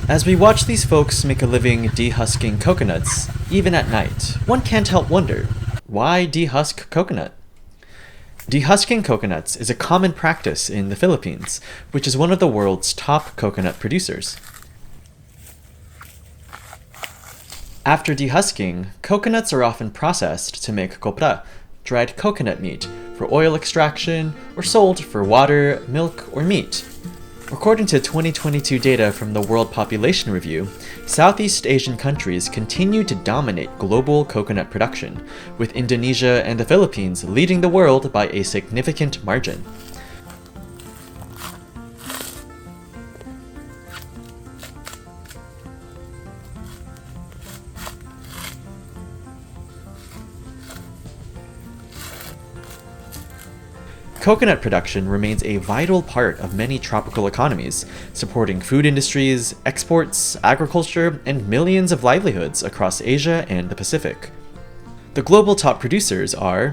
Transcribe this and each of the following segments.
As we watch these folks make a living dehusking coconuts, even at night, one can't help wonder, why dehusk coconut? Dehusking coconuts is a common practice in the Philippines, which is one of the world's top coconut producers. After dehusking, coconuts are often processed to make copra, dried coconut meat, for oil extraction, or sold for water, milk, or meat. According to 2022 data from the World Population Review, Southeast Asian countries continue to dominate global coconut production, with Indonesia and the Philippines leading the world by a significant margin. Coconut production remains a vital part of many tropical economies, supporting food industries, exports, agriculture, and millions of livelihoods across Asia and the Pacific. The global top producers are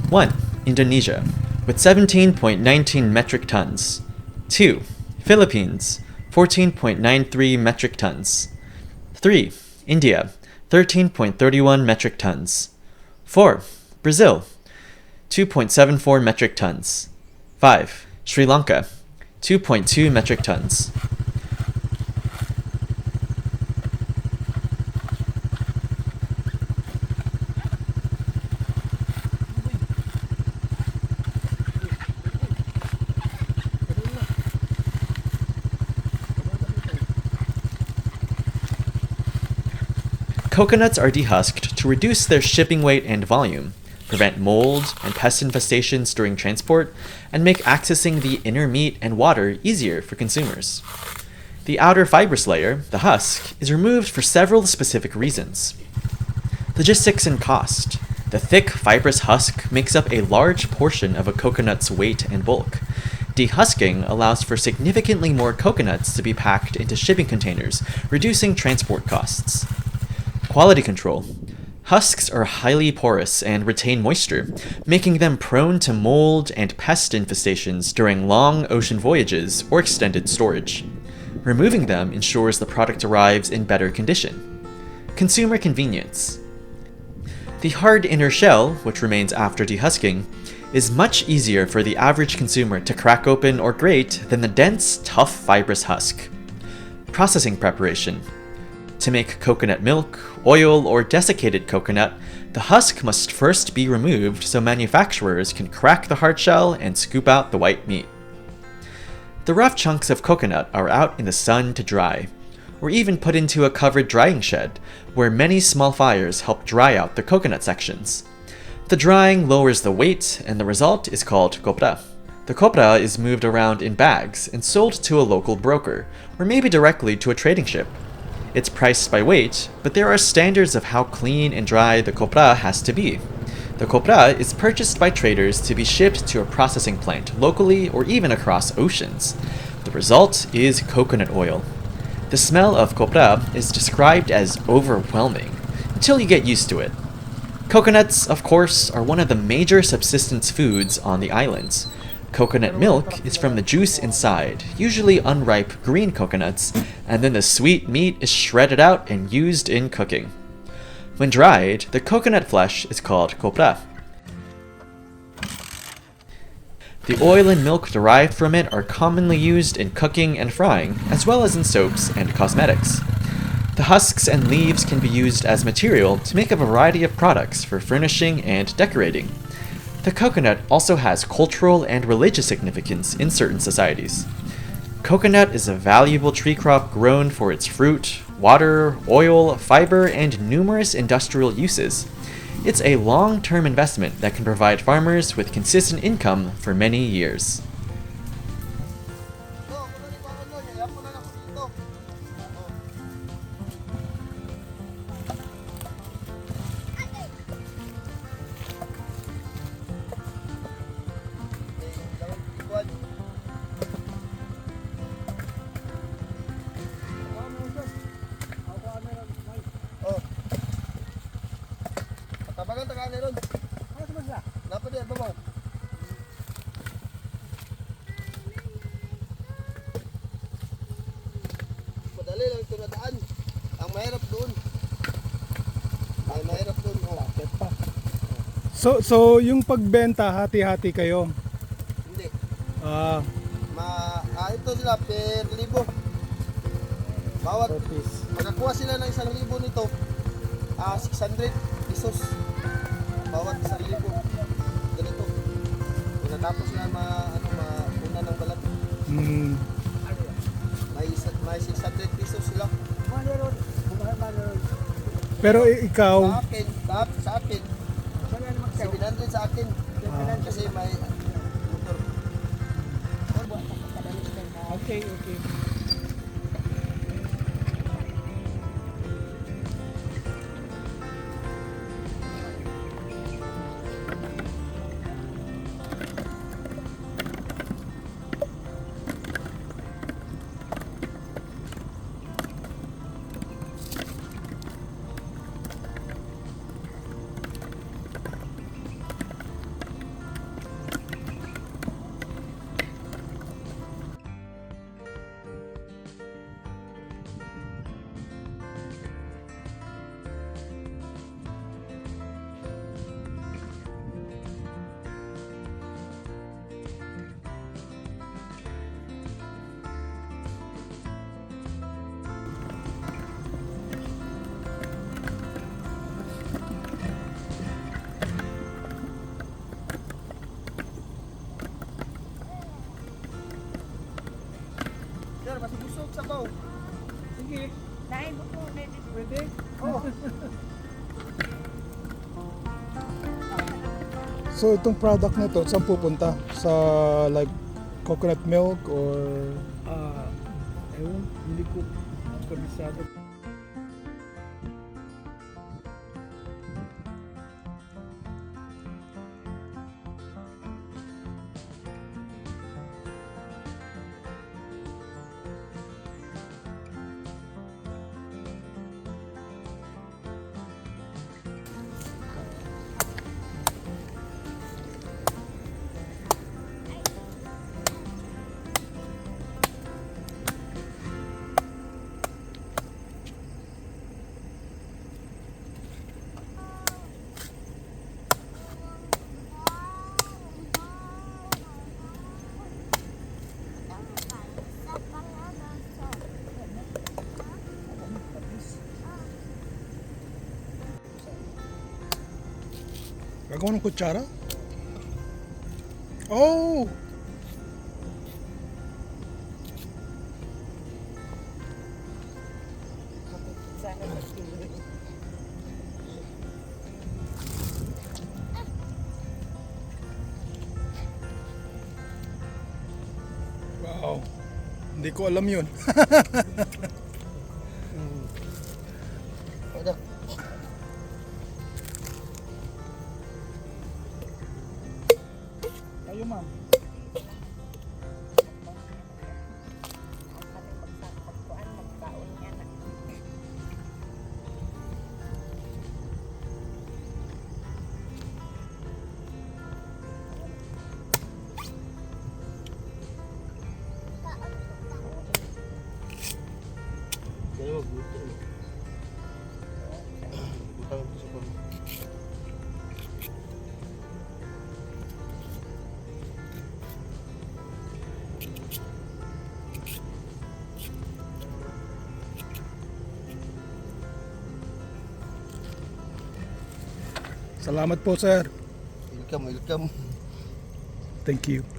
1. Indonesia, with 17.19 metric tons. 2. Philippines, 14.93 metric tons. 3. India, 13.31 metric tons. 4. Brazil, 2.74 metric tons. 5. Sri Lanka, 2.2 metric tons. Coconuts are dehusked to reduce their shipping weight and volume, prevent mold and pest infestations during transport, and make accessing the inner meat and water easier for consumers. The outer fibrous layer, the husk, is removed for several specific reasons. Logistics and cost. The thick, fibrous husk makes up a large portion of a coconut's weight and bulk. Dehusking allows for significantly more coconuts to be packed into shipping containers, reducing transport costs. Quality control. Husks are highly porous and retain moisture, making them prone to mold and pest infestations during long ocean voyages or extended storage. Removing them ensures the product arrives in better condition. Consumer convenience. The hard inner shell, which remains after dehusking, is much easier for the average consumer to crack open or grate than the dense, tough, fibrous husk. Processing preparation. To make coconut milk, oil, or desiccated coconut, the husk must first be removed so manufacturers can crack the hard shell and scoop out the white meat. The rough chunks of coconut are out in the sun to dry, or even put into a covered drying shed, where many small fires help dry out the coconut sections. The drying lowers the weight, and the result is called copra. The copra is moved around in bags and sold to a local broker, or maybe directly to a trading ship. It's priced by weight, but there are standards of how clean and dry the copra has to be. The copra is purchased by traders to be shipped to a processing plant locally or even across oceans. The result is coconut oil. The smell of copra is described as overwhelming, until you get used to it. Coconuts, of course, are one of the major subsistence foods on the islands. Coconut milk is from the juice inside, usually unripe green coconuts, and then the sweet meat is shredded out and used in cooking. When dried, the coconut flesh is called copra. The oil and milk derived from it are commonly used in cooking and frying, as well as in soaps and cosmetics. The husks and leaves can be used as material to make a variety of products for furnishing and decorating. The coconut also has cultural and religious significance in certain societies. Coconut is a valuable tree crop grown for its fruit, water, oil, fiber, and numerous industrial uses. It's a long-term investment that can provide farmers with consistent income for many years. Tabagan tagaan ni ron. Ano ba siya? Dapat yan babaw. Madali. dito na daan. Ang mahirap doon. Ay, mahirap doon. Oh. Bakit pa? So yung pagbenta, hati-hati kayo. Hindi. Ah, Ito sila per libo. Bawat per piece. makakuha sila ng 1,000 nito. 600 pesos. Bawat 1,000. Ganito. Pagkatapos na mauna ng balat. May 600 pesos sila. Pero ikaw, Sa akin. 700 sa akin. Kasi may motor. okay. Sir, mas busog sa baw. Sige, Dahil po, pwede. Oh. So itong product na to, saan pupunta? Sa like coconut milk or Ewan, hindi ko kabisado. gagawa ng kutsara? Oh! sana magtuloy. Wow. Hindi ko alam yun. Ano? Kayo ma'am. Kami magsakot magkaon niya na. Dalawa buto. Butang ito sa pang. Salamat po sir. Welcome. Thank you.